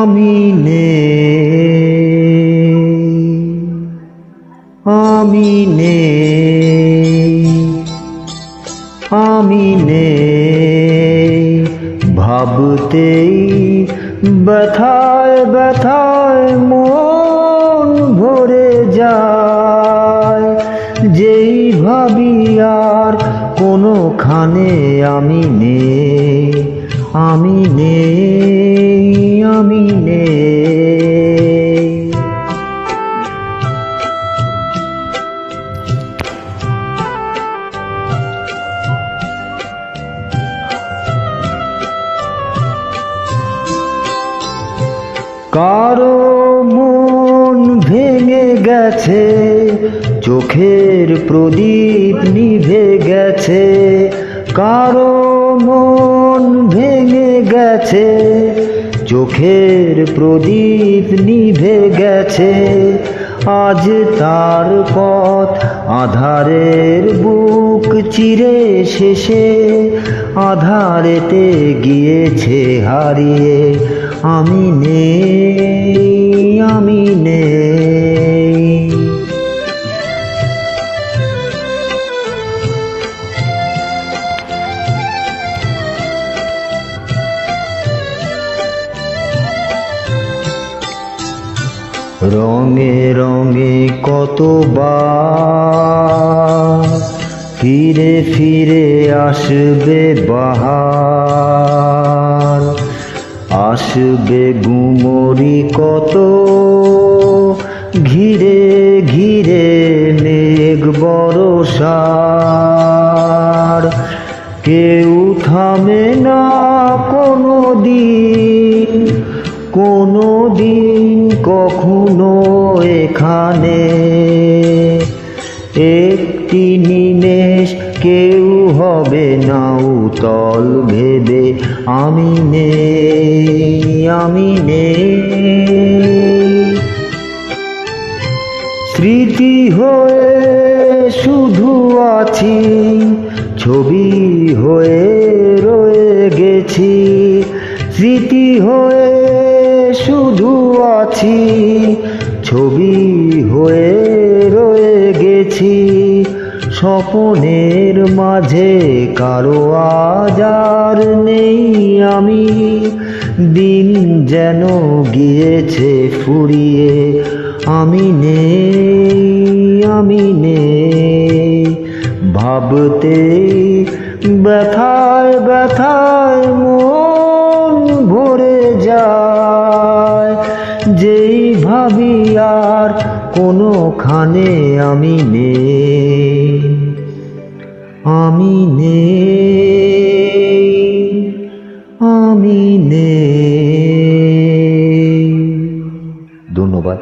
আমি নেই, আমি নেই, আমি নেই, ভাবতেই ব্যথায় ব্যথায় মন ভরে যায়। যেই ভাবি আর কোনোখানে আমি নেই, আমি নেই, আমি নেই। কারো মন ভেঙে গেছে, চোখের প্রদীপ নিভে গেছে। কারো মন ভেঙে গেছে, চোখের প্রদীপ নিভে গেছে। আজ তার পথ আধারের বুক চিরে শেষে আধারেতে গিয়েছে হারিয়ে। আমি নেই, আমি নেই। রঙে রঙে কতবার ফিরে ফিরে আসবে বাহার। আসবে গুমরি কত ঘিরে ঘিরে মেঘ বরষার। কেউ থামে না কোনো দিন, কোনো দিন কখনো এখানে। একটি নিমেষ কেউ হবে না উতল ভেবে। আমি নেই, আমি নেই। স্মৃতি হয়ে শুধু আছি, ছবি হয়ে রয়ে গেছি। স্মৃতি হয়ে শুধু আছি, ছবি হয়ে রয়ে গেছি। স্বপনের মাঝে কারো আজ আর নেই আমি। দিন যেন গিয়েছে ফুরিয়ে। আমি নেই, আমি নেই, ভাবতেই ব্যথায় ব্যথায় মন ভরে যায়। যেই ভাবি আর কোনোখানে আমি নেই, আমি নেই, আমি নেই। ধন্যবাদ।